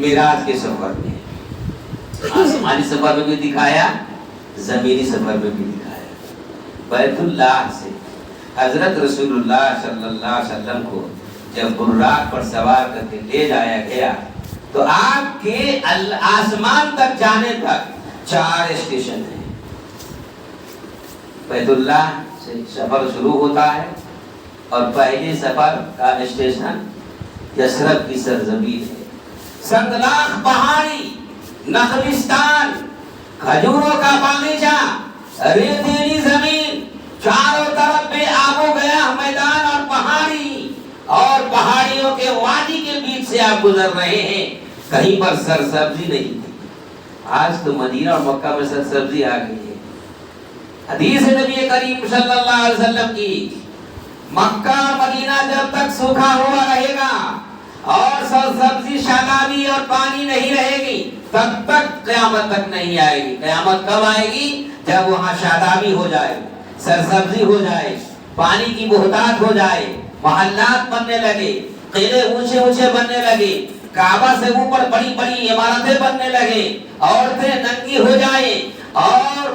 معراج کے سفر میں، آسمانی سفر میں بھی دکھایا، زمینی سفر میں بھی دکھایا۔ بیت اللہ سے حضرت رسول اللہ صلی اللہ علیہ وسلم کو جب براق پر سوار کر کے لے جایا گیا تو آپ کے آسمان تک جانے تک 4 اسٹیشن ہیں۔ بیت اللہ سے سفر شروع ہوتا ہے اور پہلے سفر کا اسٹیشن یثرب کی سرزمین ہے۔ سندلاخ پہاڑی، نخلستان، کھجوروں کا باغیچہ، ریتیلی زمین، چاروں طرف بے آب و گیا میدان اور پہاڑی، اور پہاڑیوں کے وادی کے بیچ سے آپ گزر رہے ہیں، کہیں پر سرسبزی نہیں تھی۔ آج تو مدینہ اور مکہ میں سرسبزی آ گئی ہے۔ حدیث نبی کریم صلی اللہ علیہ وسلم کی، مکہ اور مدینہ جب تک سوکھا ہوا رہے گا اور سرسبزی، شادابی اور پانی نہیں رہے گی تب تک قیامت تک نہیں آئے گی۔ قیامت کب آئے گی؟ جب وہاں شادابی ہو جائے، سرسبزی ہو جائے، پانی کی بہتات ہو جائے، محلات بننے لگے، قلعے اونچے اونچے بننے لگے، کعبہ سے اوپر بڑی بڑی عمارتیں بننے لگے، عورتیں ننگی ہو جائیں اور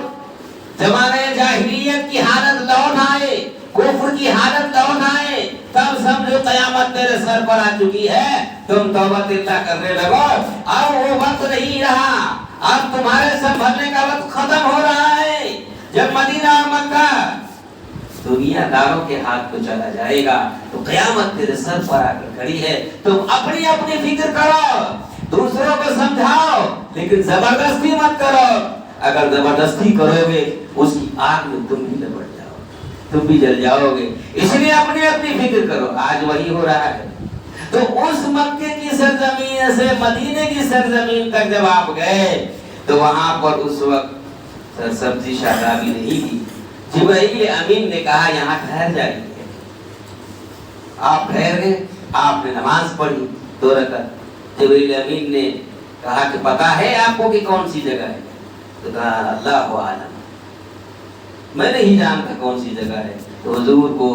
زمانے جاہلیت کی حالت لوٹ آئے، کفر کی حالت لوٹ آئے، تب سمجھو قیامت تیرے سر پر آ چکی ہے، تم توبہ اللہ کرنے لگو۔ اب وہ وقت نہیں رہا، اب تمہارے سنبھلنے کا وقت ختم ہو رہا ہے۔ جب مدینہ اور مکہ دنیا داروں کے ہاتھ کو چلا جائے گا تو قیامت تیرے سر پر آ کر کھڑی ہے۔ تم اپنی اپنی فکر کرو، دوسروں کو سمجھاؤ، لیکن زبردستی مت کرو۔ اگر زبردستی کرو گے اس کی آگ میں تم بھی لپٹ جاؤ، تم بھی جل جاؤ گے۔ اس لیے اپنی اپنی فکر کرو۔ آج وہی ہو رہا ہے۔ تو اس مکے کی سرزمین سے مدینے کی سرزمین تک جب آپ گئے تو وہاں پر اس وقت سرسبزی شادابی نہیں تھی۔ جبرائیل امین نے کہا یہاں ٹھہر جائیے۔ آپ ٹھہر گئے، آپ نے نماز پڑھی 2 رکعت۔ جبرائیل امین نے کہا کہ پتا ہے آپ کو کہ کون سی جگہ ہے؟ تو کہا اللہ عالم، میں نہیں جانتا کون سی جگہ ہے۔ تو حضور کو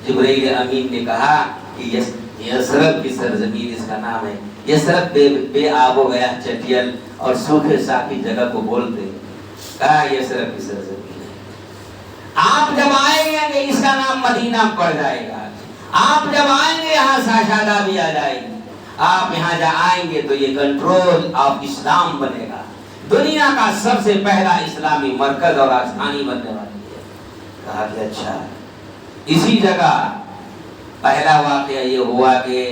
جبرائیل امین نے کہا کہ یثرب کی سرزمین اس کا نام ہے۔ یثرب بے آب و گیا چٹیل اور سوکھے ساکی جگہ کو بولتے ہیں۔ کہا یثرب کی سرزمین ہے۔ آپ جب آئیں گے اس کا نام مدینہ پڑ جائے گا۔ آپ جب آئیں گے یہاں شادابی آ جائے گی۔ آپ یہاں جب آئیں گے تو یہ کنٹرول آف اسلام بنے گا، دنیا کا سب سے پہلا اسلامی مرکز اور راجدھانی بننے والی ہے۔ کہا کہ اچھا۔ اسی جگہ پہلا واقعہ یہ ہوا کہ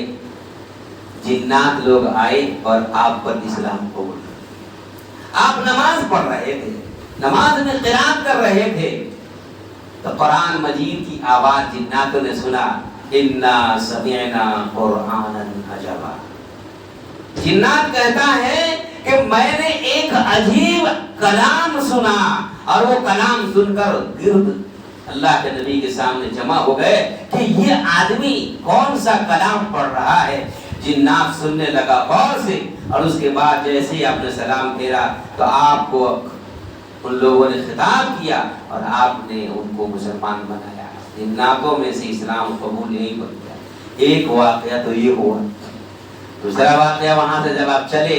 جنات لوگ آئے اور آپ پر اسلام قبول کر۔ آپ نماز پڑھ رہے تھے، نماز میں قرات کر رہے تھے تو قرآن مجید کی آواز جناتوں نے سنا، انا سمعنا قرآنا عجبا۔ جنات کہتا ہے کہ میں نے ایک عجیب کلام سنا، اور وہ کلام سن کر گرد اللہ کے نبی کے سامنے جمع ہو گئے کہ یہ آدمی کون سا کلام پڑھ رہا ہے۔ جنات سننے لگا غور سے، اور اس کے بعد جیسے ہی آپ نے سلام پھیرا تو آپ کو ان لوگوں نے خطاب کیا اور آپ نے ان کو مسلمان بنایا۔ جناتوں میں سے اسلام قبول نہیں کرتا۔ ایک واقعہ تو یہ ہوا۔ دوسرا واقعہ وہاں سے جب آپ چلے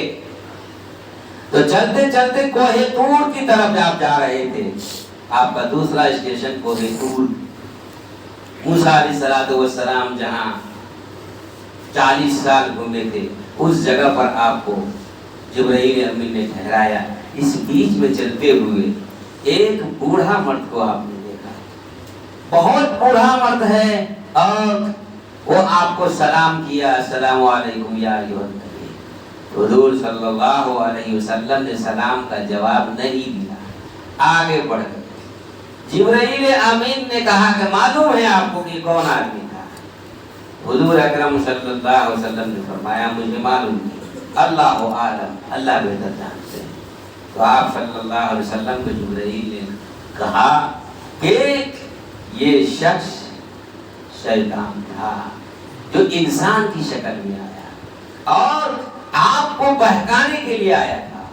تو چلتے چلتے کوہ طور کی طرف آپ جا رہے تھے۔ آپ کا دوسرا اسٹیشن کوہ طور، موسیٰ علیہ السلام جہاں 40 سال گھومے تھے اس جگہ پر آپ کو جبرائیل امین نے ٹھہرایا۔ اس بیچ میں چلتے ہوئے ایک بوڑھا مرد کو آپ نے دیکھا، بہت بوڑھا مرد ہے، اور وہ آپ کو سلام کیا، السلام علیکم یا ایھا النبی۔ حضور صلی اللہ علیہ وسلم نے سلام کا جواب نہیں دیا، آگے بڑھ گئے۔ جبرائیل امین نے کہا کہ معلوم ہے آپ کو کہ کون آدمی تھا؟ حضور اکرم صلی اللہ علیہ وسلم نے فرمایا مجھے معلوم نہیں، اللہ عالم، اللہ بہتر جانتے ہیں۔ تو آپ صلی اللہ علیہ وسلم کو جبرائیل نے کہا کہ یہ شخص شیطان تھا جو انسان کی شکل میں آیا اور آپ کو بہکانے کے لیے آیا تھا۔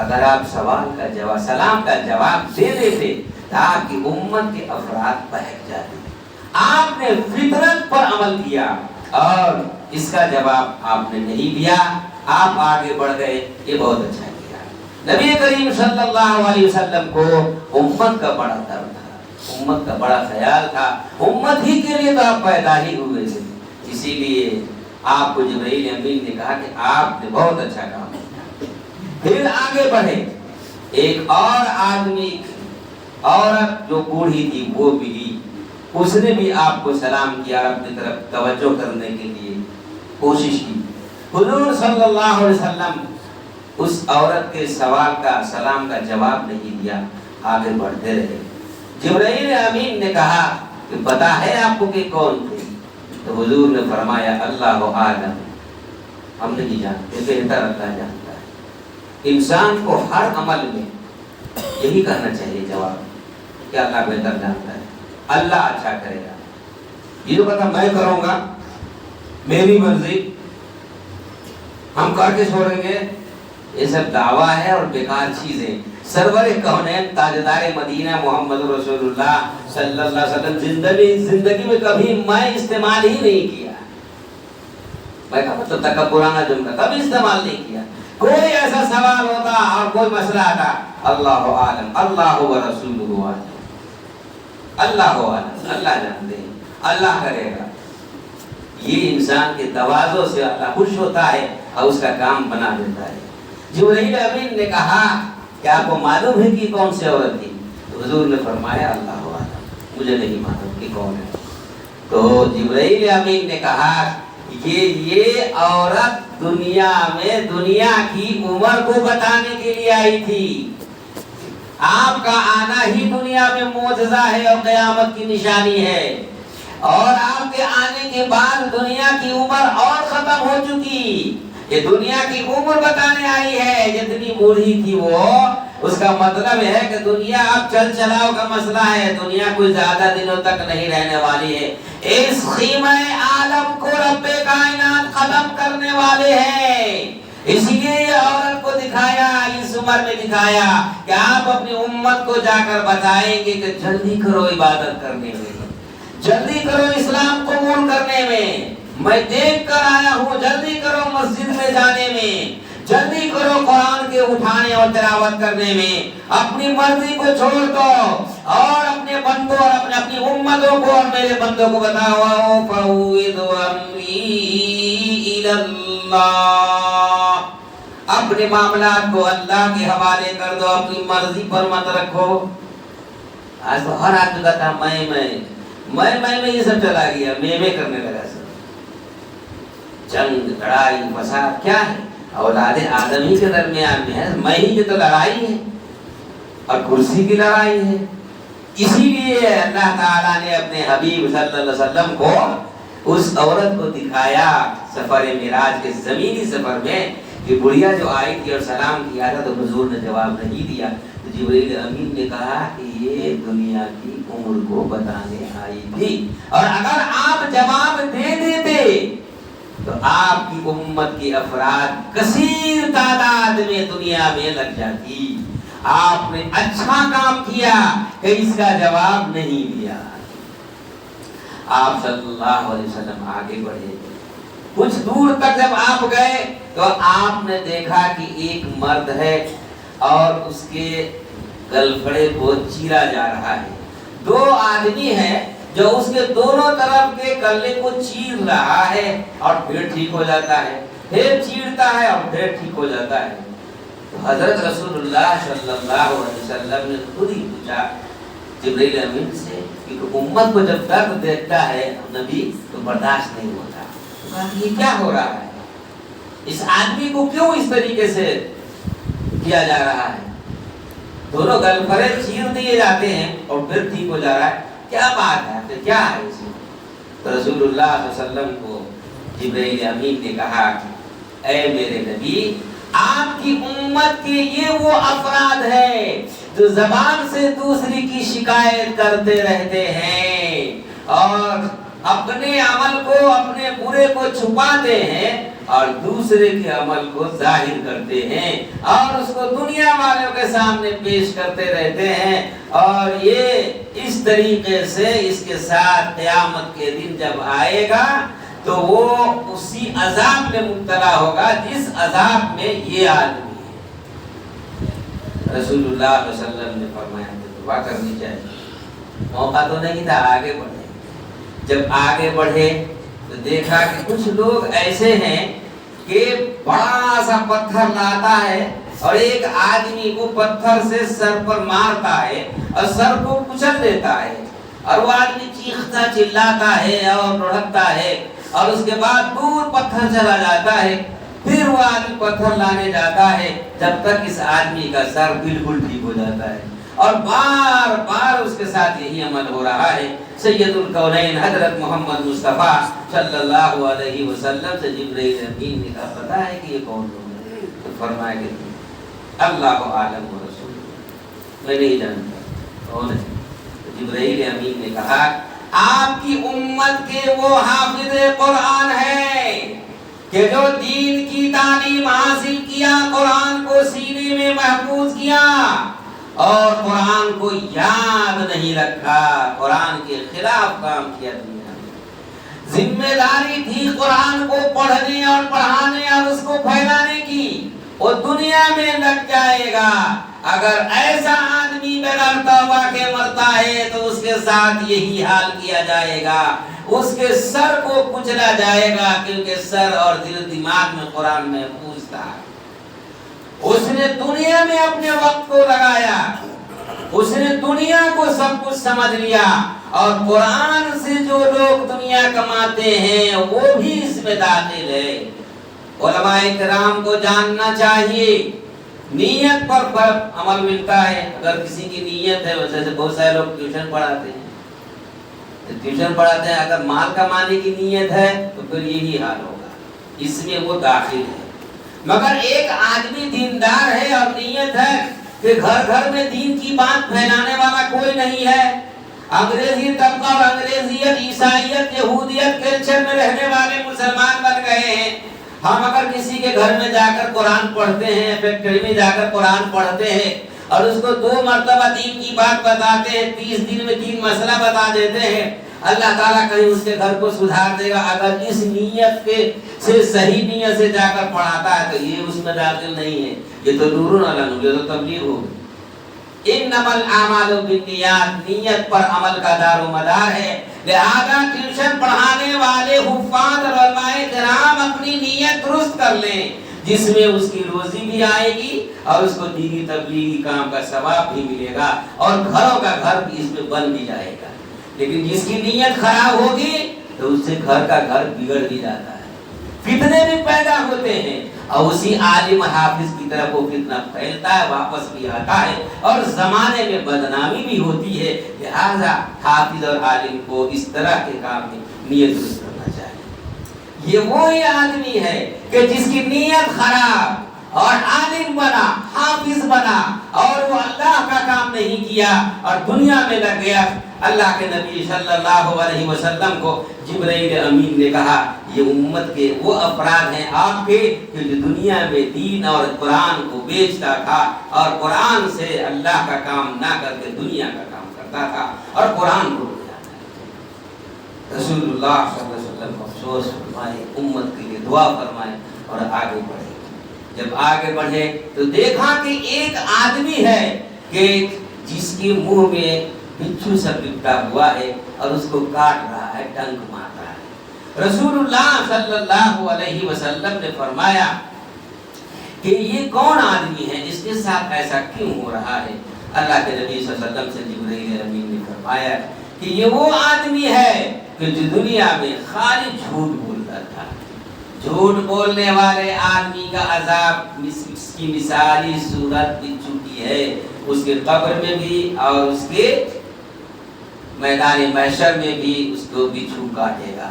اگر آپ سوال کا جواب، سلام کا جواب دے دیتے تاکہ امت کے افراد بہک جاتے، آپ نے فطرت پر عمل کیا اور اس کا جواب آپ نے نہیں دیا۔ آپ آگے بڑھ گئے، یہ بہت اچھا کیا۔ نبی کریم صلی اللہ علیہ وسلم کو امت کا بڑا درد تھا، امت کا بڑا خیال تھا، امت ہی کے لیے تو آپ پیدا ہی ہوئے تھے، اسی لیے آپ کو جبرائیل امین نے کہا کہ آپ نے بہت اچھا کام کیا۔ پھر آگے بڑھے، ایک اور آدمی، عورت جو بوڑھی تھی وہ ملی، اس نے بھی آپ کو سلام کیا، اپنی طرف توجہ کرنے کے لیے کوشش کی۔ حضور صلی اللہ علیہ وسلم اس عورت کے سوال کا، سلام کا جواب نہیں دیا، آگے بڑھتے رہے۔ جبرائیل امین نے کہا کہ پتہ ہے آپ کو کہ کون تھے؟ تو حضور نے فرمایا اللہ عالم، ہم نہیں جانتے، بہتر اللہ جانتا ہے۔ انسان کو ہر عمل میں یہی کہنا چاہیے جواب کہ اللہ بہتر جانتا ہے، اللہ اچھا کرے گا۔ یہ تو پتہ میں کروں گا، میری مرضی، ہم کر کے چھوڑیں گے، یہ سب دعویٰ ہے اور بیکار چیزیں۔ سرور کونین تاجدار مدینہ محمد رسول اللہ صلی اللہ علیہ وسلم زندگی میں کبھی میں استعمال ہی نہیں کیا، میں کہا مطلب تکبرانہ جملہ کبھی استعمال نہیں کیا۔ کوئی ایسا سوال ہوتا اور کوئی مسئلہ آتا، اللہ عالم، اللہ و رسولہ عالم، اللہ عالم، اللہ جانتے ہیں، اللہ کرے گا۔ یہ انسان کے تواضع سے اللہ خوش ہوتا ہے اور اس کا کام بنا دیتا ہے۔ جبرائیل امین نے کہا کہ آپ کو معلوم ہے کہ کون سی عورت تھی؟ تو حضور نے فرمایا اللہ عالم، مجھے نہیں معلوم کہ کون ہے۔ تو جبرائیل امین نے کہا کہ یہ عورت دنیا میں دنیا کی عمر کو بتانے کے لیے آئی تھی۔ آپ کا آنا ہی دنیا میں معجزہ ہے اور قیامت کی نشانی ہے، اور آپ کے آنے کے بعد دنیا کی عمر اور ختم ہو چکی۔ یہ دنیا کی عمر بتانے آئی ہے، جتنی بوڑھی تھی وہ، اس کا مطلب ہے کہ دنیا اب چل چلاؤ کا مسئلہ ہے، دنیا کوئی زیادہ دنوں تک نہیں رہنے والی ہے۔ اس خیمہ عالم کو رب کائنات ختم کرنے والے ہیں، اسی لیے یہ عورت کو دکھایا، اس عمر میں دکھایا کہ آپ اپنی امت کو جا کر بتائیں گے کہ جلدی کرو عبادت کرنے میں، جلدی کرو اسلام قبول کرنے میں دیکھ کر آیا ہوں، جلدی کرو مسجد میں جانے میں، جلدی کرو قرآن کے اٹھانے اور تلاوت کرنے میں، اپنی مرضی کو چھوڑ دو اور اپنے بندوں اور اپنی امتوں کو اور میرے بندوں کو بتاؤ فَأُوِّدُ أَمْرِي إِلَى اللَّهِ، اپنے معاملات کو اللہ کے حوالے کر دو، اپنی مرضی پر مت رکھو۔ آج تو ہر آدمی کہتا میں یہ سب چلا گیا، میں کرنے لگا سب۔ جنگ، لڑائی، فساد کیا ہے؟ اولاد آدم ہی کے درمیان میں ہے، میں ہی کی تو لڑائی ہے اور کرسی کی لڑائی ہے۔ اسی لیے اللہ تعالیٰ نے اپنے حبیب صلی اللہ علیہ وسلم کو اس عورت کو دکھایا سفر معراج کے زمینی سفر میں، کہ بڑھیا جو آئی تھی اور سلام کیا تھا تو حضور نے جواب نہیں دیا، تو جبرائیل امین نے کہا کہ یہ دنیا کی عمر کو بتانے آئی تھی، اور اگر آپ جواب دے دیتے تو آپ کی امت کی افراد کثیر تعداد میں دنیا میں لگ جاتی۔ آپ نے اچھا کام کیا کہ اس کا جواب نہیں دیا۔ آپ صلی اللہ علیہ وسلم آگے بڑھے، کچھ دور تک جب آپ گئے تو آپ نے دیکھا کہ ایک مرد ہے اور اس کے گلفڑے کو چیرا جا رہا ہے۔ دو آدمی ہیں جو اس کے دونوں طرف کے گلے کو چیر رہا ہے اور پھر ٹھیک ہو جاتا ہے، پھر چیرتا ہے اور پھر ٹھیک ہو جاتا ہے۔ تو حضرت رسول اللہ صلی اللہ علیہ وسلم نے خود ہی پوچھا جبرائیل امین سے کہ امت کو جب درد دیکھتا ہے نبی تو برداشت نہیں ہوتا، کہا یہ کیا ہو رہا ہے، اس آدمی کو کیوں اس طریقے سے کیا جا رہا ہے، دونوں گلفڑے چیر دیے جاتے ہیں اور پھر ٹھیک ہو جا رہا ہے، کیا بات ہے، پھر کیا ہے اس میں؟ تو رسول اللہ صلی اللہ علیہ وسلم کو جبرائیل امین نے کہا اے میرے نبی، آپ کی امت کے یہ وہ افراد ہیں جو زبان سے دوسری کی شکایت کرتے رہتے ہیں اور اپنے عمل کو، اپنے برے کو چھپاتے ہیں اور دوسرے کے عمل کو ظاہر کرتے ہیں اور اس کو دنیا والوں کے سامنے پیش کرتے رہتے ہیں، اور یہ اس طریقے سے اس کے ساتھ قیامت کے دن جب آئے گا تو وہ اسی عذاب میں مبتلا ہوگا جس عذاب میں یہ آدمی ہے۔ رسول اللہ صلی اللہ علیہ وسلم نے فرمایا کہ دعا کرنی چاہیے۔ موقع تو نہیں تھا، آگے بڑھے۔ جب آگے بڑھے تو دیکھا کہ کچھ لوگ ایسے ہیں کہ بڑا سا پتھر لاتا ہے اور ایک آدمی کو پتھر سے سر پر مارتا ہے اور سر کو کچل دیتا ہے، اور وہ آدمی چیختا چلاتا ہے اور لڑکتا ہے، اور اس کے بعد دور پتھر چلا جاتا ہے۔ پھر وہ آدمی پتھر لانے جاتا ہے جب تک اس آدمی کا سر بالکل ٹھیک ہو جاتا ہے، اور بار بار اس کے ساتھ یہی عمل ہو رہا ہے۔ سید الکونین حضرت محمد مصطفیٰ صلی اللہ علیہ وسلم سے جبرائیل امین نے کہا پتہ ہے کہ یہ کون لوگ ہیں؟ تو فرمایا کہ اللہ عالم و رسول، میں نہیں جانتا کون ہے۔ تو جبرائیل امین نے کہا آپ کی امت کے وہ حافظ قرآن ہیں کہ جو دین کی تعلیم حاصل کیا، قرآن کو سینے میں محفوظ کیا اور قرآن کو یاد نہیں رکھا، قرآن کے خلاف کام کیا دنیا میں۔ ذمہ داری تھی قرآن کو پڑھنے اور پڑھانے اور اس کو پھیلانے کی، وہ دنیا میں لگ جائے گا۔ اگر ایسا آدمی بغیر توبہ کے مرتا ہے تو اس کے ساتھ یہی حال کیا جائے گا، اس کے سر کو کچلا جائے گا، کیونکہ سر اور دل دماغ میں قرآن محفوظ تھا۔ اس نے دنیا میں اپنے وقت کو لگایا، اس نے دنیا کو سب کچھ سمجھ لیا، اور قرآن سے جو لوگ دنیا کماتے ہیں وہ بھی اس میں داخل ہے۔ علماء کرام کو جاننا چاہیے نیت پر عمل ملتا ہے۔ اگر کسی کی نیت ہے، ویسے بہت سارے لوگ ٹیوشن پڑھاتے ہیں، اگر مال کمانے کی نیت ہے تو پھر یہی حال ہوگا، اس میں وہ داخل ہے۔ مگر ایک آدمی دیندار ہے اور نیت ہے کہ گھر گھر میں دین کی بات پھیلانے والا کوئی نہیں ہے، انگریزی طبقہ اور انگریزیت، عیسائیت، یہودیت کلچر میں رہنے والے مسلمان بن گئے ہیں۔ ہم اگر کسی کے گھر میں جا کر قرآن پڑھتے ہیں، فیکٹری میں جا کر قرآن پڑھتے ہیں اور اس کو 2 مرتبہ دین کی بات بتاتے ہیں، 30 دن میں 3 مسئلہ بتا دیتے ہیں، اللہ تعالیٰ کہیں اس کے گھر کو سدھار دے گا۔ اگر اس نیت کے سے صحیح نیت سے جا کر پڑھاتا ہے تو یہ اس میں داخل نہیں ہے، یہ تو نور علی نور، یہ تو تبلیغ ہوگی۔ انما الاعمال بالنیات، نیت پر عمل کا دار و مدار ہے۔ لہذا ٹیوشن پڑھانے والے حفاظ اور علماء کرام اپنی نیت درست کر لیں، جس میں اس کی روزی بھی آئے گی اور اس کو دینی تبلیغی کام کا ثواب بھی ملے گا، اور گھروں کا گھر بھی اس میں بن بھی جائے گا۔ لیکن جس کی نیت خراب ہوگی تو اس سے گھر کا گھر بگڑ بھی جاتا ہے، فتنے بھی پیدا ہوتے ہیں، اور اسی عالم حافظ کی طرف وہ فتنہ پھیلتا ہے، واپس بھی آتا ہے، اور زمانے میں بدنامی بھی ہوتی ہے۔ لہذا حافظ اور عالم کو اس طرح کے کام میں نیت درست کرنا چاہیے۔ یہ وہی آدمی ہے کہ جس کی نیت خراب اور عالم بنا، حافظ بنا، اور وہ اللہ کا کام نہیں کیا اور دنیا میں لگ گیا۔ اللہ کے نبی صلی اللہ علیہ وسلم کو جبرائیل امین نے کہا یہ امت کے وہ افراد ہیں آپ کے کہ جو دنیا میں دین اور قرآن کو بیچتا تھا اور قرآن سے اللہ کا کام نہ کر کے دنیا کا کام کرتا تھا اور قرآن کو بجاتا تھا۔ رسول اللہ صلی اللہ علیہ وسلم افسوس فرمائے، امت کے لیے دعا فرمائے اور آگے بڑھے۔ جب آگے بڑھے تو دیکھا کہ ایک آدمی ہے کہ جس کے منہ میں بچھو سا لپٹا ہوا ہے اور اس کو کاٹ رہا ہے، ڈنک مار رہا ہے۔ رسول اللہ صلی اللہ علیہ وسلم نے فرمایا کہ یہ کون آدمی ہے، اس کے ساتھ ایسا کیوں ہو رہا ہے؟ اللہ کے نبی صلی اللہ علیہ وسلم سے جبرائیل امین نے فرمایا کہ یہ وہ آدمی ہے کہ جو دنیا میں خالی جھوٹ بولتا تھا۔ جھوٹ بولنے والے آدمی کا عذاب اس کی مثالی صورت بچھو کی ہے، اس کے قبر میں بھی اور اس کے میدان محشر میں بھی اس کو بچھو کاٹے گا۔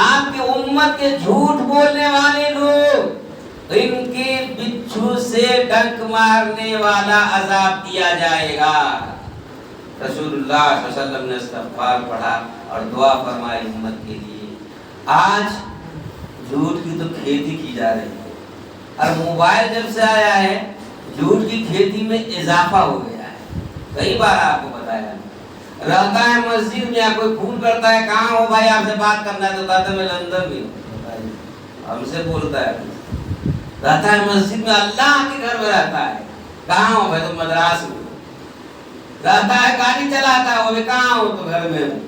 آپ کے امت کے جھوٹ بولنے والے لوگ، ان کے بچھو سے ڈنک مارنے والا عذاب دیا جائے گا۔ رسول اللہ صلی اللہ علیہ وسلم نے استغفار پڑھا اور دعا فرمائی امت کے لیے۔ آج جھوٹ کی تو کھیتی کی جا رہی ہے، اور موبائل جب سے آیا ہے جھوٹ کی کھیتی میں اضافہ ہو گیا ہے۔ کئی بار آپ کو بتایا رہتا ہے مسجد میں، کوئی فون کرتا ہے کہاں ہو بھائی آپ سے بات کرنا ہے، تو کہتا ہے میں لندن میں ہوں، ہم سے بولتا ہے، رہتا ہے مسجد میں، اللہ کے گھر میں رہتا ہے، کہاں ہو بھائی، تو مدراس میں رہتا ہے، گاڑی چلاتا ہے، وہ بھی کہاں ہو، تو گھر میں ہوں۔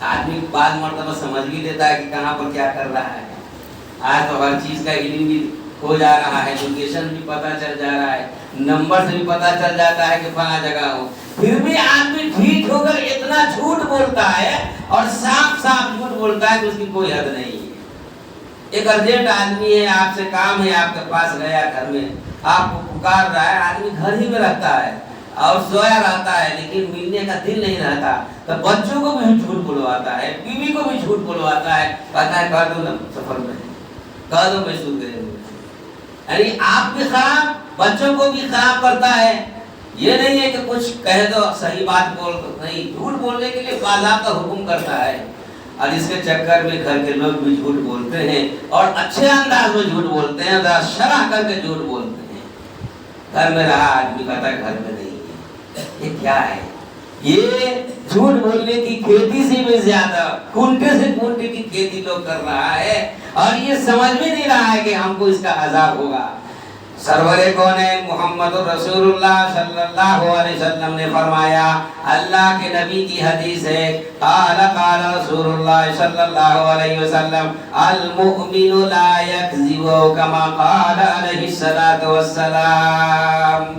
آدمی بعض مرتبہ سمجھ بھی لیتا ہے کہ کہاں پر کیا کر رہا ہے۔ آج تو ہر چیز کا علم بھی ہو جا رہا ہے، لوکیشن بھی پتہ چل جا رہا ہے، نمبر سے بھی پتہ چل جاتا ہے کہ فلاں جگہ ہو، پھر بھی آدمی ٹھیک ہو کر اتنا جھوٹ بولتا ہے اور صاف صاف جھوٹ بولتا ہے کہ اس کی کوئی حد نہیں ہے۔ ایک ارجنٹ آدمی ہے، آپ سے کام ہے، آپ کے پاس گیا گھر میں، آپ کو پکار رہا ہے، آدمی گھر ہی میں رہتا ہے اور سویا رہتا ہے، لیکن ملنے کا دل نہیں رہتا، تو بچوں کو بھی جھوٹ بلواتا ہے، بیوی کو بھی جھوٹ بلواتا ہے، کہتا ہے کہہ دو نا سفر میں، کہہ دو میں سود گئے ہوئے۔ یعنی آپ بھی خراب، بچوں کو بھی خراب کرتا ہے۔ یہ نہیں ہے کہ کچھ کہہ دو صحیح بات بول دو، نہیں، جھوٹ بولنے کے لیے باضابطہ حکم کرتا ہے، اور اس کے چکر میں گھر کے لوگ بھی جھوٹ بولتے ہیں اور اچھے انداز میں جھوٹ بولتے ہیں، ذرا شرح کر کے جھوٹ بولتے ہیں۔ گھر میں رہا، آدمی کہتا ہے گھر میں نہیں ہے۔ یہ کیا ہے؟ یہ جھوٹ بولنے کی کھیتی سے بھی زیادہ کنٹے سے کنٹے کی کھیتی لوگ کر رہا ہے، اور یہ سمجھ بھی نہیں رہا ہے کہ ہم کو اس کا عذاب ہوگا۔ سرور کونین محمد رسول اللہ صلی اللہ علیہ وسلم نے فرمایا، اللہ کے نبی کی حدیث ہے، قال قال رسول اللہ صلی اللہ علیہ وسلم، المؤمن لا یکذب کما قال علیہ الصلاۃ والسلام۔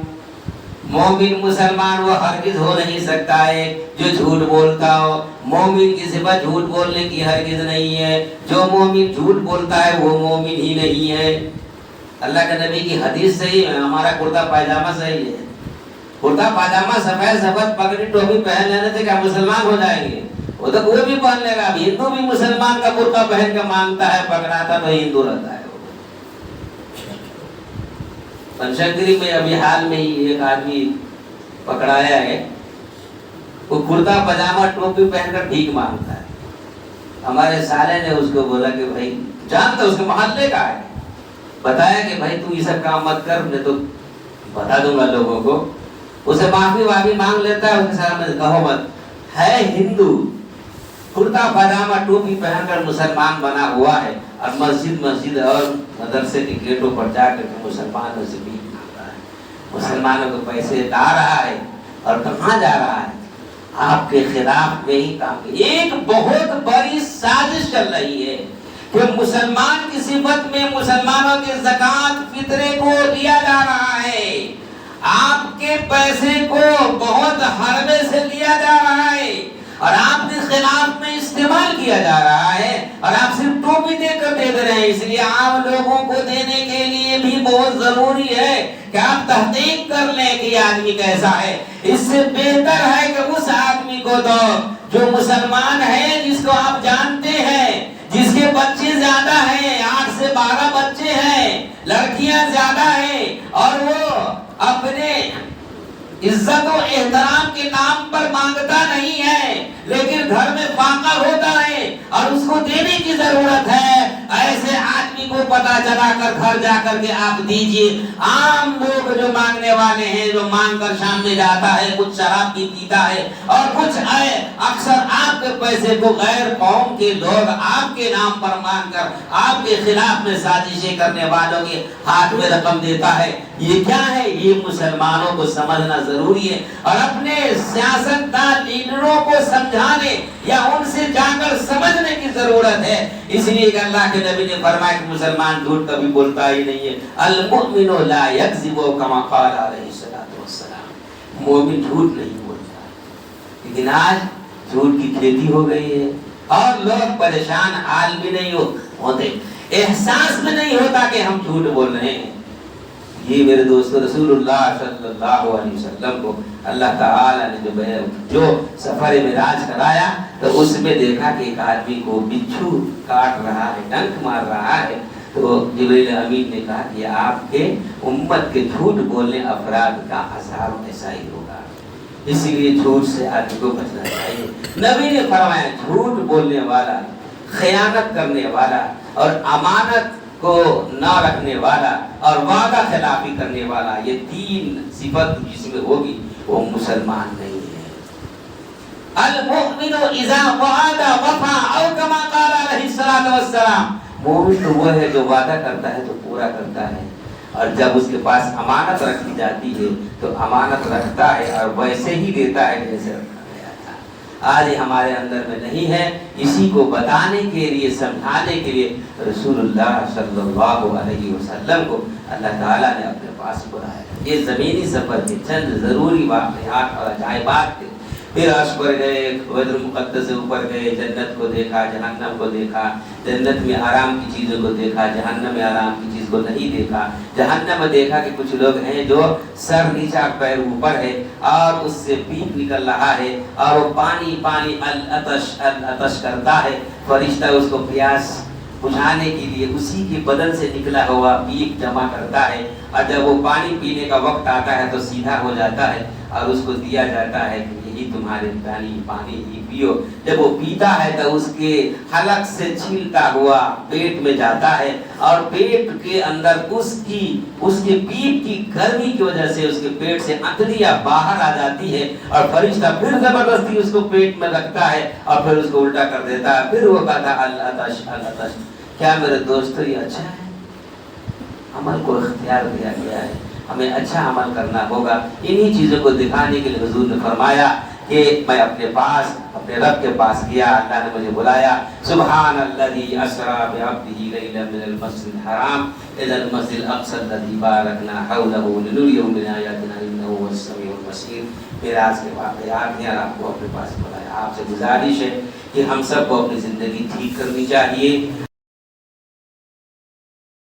مومن مسلمان وہ ہرگز ہو نہیں سکتا ہے جو جھوٹ بولتا ہو، مومن کی صفت جھوٹ بولنے کی ہرگز نہیں ہے، جو مومن جھوٹ بولتا ہے وہ مومن ہی نہیں ہے۔ اللہ کے نبی کی حدیث صحیح ہے، ہمارا کرتا پاجامہ صحیح ہے، کرتا پاجامہ سفید سفید پگڑی ٹوپی پہن لینے سے کیا مسلمان ہو جائیں گے؟ وہ تو کوئی بھی پہن لے گا، اب ہندو بھی مسلمان کا کرتا پہن کے مانگتا ہے، پکڑاتا تو ہندو رہتا ہے۔ پنشنکری میں ابھی حال میں ہی ایک آدمی پکڑایا ہے، وہ کرتا پاجامہ ٹوپی پہن کر بھیک مانگتا ہے۔ ہمارے سالے نے اس کو بولا کہ بھائی جانتا اس کے محلے کا ہے، بتایا کہ بھائی تو یہ سب کام مت کر، میں تو بتا دوں گا لوگوں کو۔ اسے معافی وافی مانگ لیتا ہے، اس کے سامنے کہو مت، ہے ہندو، کرتا پاجامہ ٹوپی پہن کر مسلمان بنا ہوا ہے، اور مسجد اور مدرسے کے گیٹوں پر جا کر کے مسلمانوں سے بھیک مانگتا ہے، مسلمانوں کو پیسے لا رہا ہے، اور کہاں جا رہا ہے؟ آپ کے خلاف میں ہی کام کی ایک بہت بڑی سازش چل رہی ہے کہ مسلمان کی صفت میں مسلمانوں کے زکوٰۃ فطرے کو لیا جا رہا ہے، آپ کے پیسے کو بہت حربے سے لیا جا رہا ہے، اور آپ کے خلاف میں استعمال کیا جا رہا ہے، اور آپ صرف ٹوپی دے کر دے رہے ہیں۔ اس لیے آپ لوگوں کو دینے کے لیے بھی بہت ضروری ہے کہ آپ تحقیق کر لیں کہ یہ آدمی کیسا ہے۔ اس سے بہتر ہے کہ اس آدمی کو دو جو مسلمان ہے، جس کو آپ جانتے ہیں، جس کے بچے زیادہ ہیں، 8 سے 12 بچے ہیں، لڑکیاں زیادہ ہیں، اور وہ اپنے عزت و احترام کے نام پر مانگتا نہیں ہے، لیکن گھر میں فاقہ ہوتا ہے اور اس کو دینے کی ضرورت ہے، ایسے آدمی کو پتا چلا کر گھر جا کر کے آپ دیجئے۔ عام لوگ جو مانگنے والے ہیں، جو مانگ کر شام میں جاتا ہے، کچھ شراب بھی پیتا ہے، اور کچھ اکثر آپ کے پیسے کو غیر قوم کے لوگ آپ کے نام پر مانگ کر آپ کے خلاف میں سازشیں کرنے والوں کے ہاتھ میں رقم دیتا ہے۔ یہ کیا ہے؟ یہ مسلمانوں کو سمجھنا ضروری ہے، اور اپنے سیاستدان لیڈروں کو سمجھانے یا ان سے جا کر سمجھنے کی ضرورت ہے۔ اس لیے کہ اللہ کے نبی نے فرمایا کہ مسلمان جھوٹ کبھی بولتا ہی نہیں ہے، المؤمن لا یکذب کما قال علیہ الصلوۃ والسلام، مومن جھوٹ نہیں بولتا۔ لیکن آج جھوٹ کی کھیتی ہو گئی ہے، اور لوگ پریشان حال بھی نہیں ہوتے، احساس بھی نہیں ہوتا کہ ہم جھوٹ بول رہے ہیں۔ یہ میرے دوستو رسول اللہ صلی اللہ علیہ وسلم کو اللہ تعالی نے جو سفر معراج کرایا، تو اس میں دیکھا کہ ایک آدمی کو بچھو کاٹ رہا ہے، ڈنک مار رہا ہے، تو جبریل امین نے کہا کہ آپ کے امت کے جھوٹ بولنے افراد کا اثر ایسا ہی ہوگا، اسی لیے جھوٹ سے آدمی کو بچنا چاہیے۔ نبی نے فرمایا جھوٹ بولنے والا، خیانت کرنے والا، اور امانت کو نہ رکھنے والا، اور وعدہ خلافی کرنے والا، یہ 3 صفت جس میں ہوگی وہ مسلمان نہیں ہے۔ المؤمن اذا وعد وفا او کما قال علیہ الصلوۃ والسلام، مومن تو وہ ہے جو وعدہ کرتا ہے تو پورا کرتا ہے، اور جب اس کے پاس امانت رکھی جاتی ہے تو امانت رکھتا ہے اور ویسے ہی دیتا ہے جیسے رکھا گیا تھا۔ آج ہمارے اندر میں نہیں ہے، اسی کو بتانے کے لیے، سمجھانے کے لیے رسول اللہ صلی اللہ علیہ وسلم کو اللہ تعالیٰ نے اپنے پاس بلایا۔ یہ زمینی سفر کے چند ضروری واقعات اور عجائبات تھے۔ پھر عرش پر گئے، بیت المقدس سے اوپر گئے، جنت کو دیکھا، جہنم کو دیکھا، جنت میں آرام کی چیزوں کو دیکھا، جہنم میں آرام کی چیز کو نہیں دیکھا۔ جہنم میں دیکھا کہ کچھ لوگ ہیں جو سر نیچا پیر اوپر ہے اور اس سے پیپ نکل رہا ہے اور وہ پانی پانی العطش کرتا ہے، فرشتہ اس کو پیاس بجھانے کے لیے اسی کے بدن سے نکلا ہوا پیپ جمع کرتا ہے، اور جب وہ پانی پینے کا وقت آتا ہے تو سیدھا ہو جاتا ہے اور اس کو دیا جاتا ہے کہ یہی تمہارے پانی ہی پیو۔ جب وہ پیتا ہے تو اس کے حلق سے چھیلتا ہوا پیٹ میں جاتا ہے، اور پیٹ کے اندر اس کے پیپ کی گرمی کی وجہ سے اس کے پیٹ سے انتڑیاں باہر آ جاتی ہے، اور فرشتہ پھر زبردستی اس کو پیٹ میں رکھتا ہے اور پھر اس کو الٹا کر دیتا ہے۔ پھر وہ کہتا ہے العطش العطش۔ کیا میرے دوستو یہ اچھا ہے؟ عمل کو اختیار دیا گیا ہے، ہمیں اچھا عمل کرنا ہوگا۔ انہی چیزوں کو دکھانے کے لیے حضور نے فرمایا کہ میں اپنے پاس، اپنے رب کے پاس گیا، اللہ نے مجھے بلایا۔ سبحان الذی اسری بعبدہ لیلا من المسجد الحرام الی المسجد الاقصی الذی بارکنا حولہ لنریہ من آیاتنا انہ هو السمیع البصیر۔ معراج کے واقعات ہیں اور آپ کو اپنے پاس بلایا۔ آپ سے گزارش ہے کہ ہم سب کو اپنی زندگی ٹھیک کرنی چاہیے،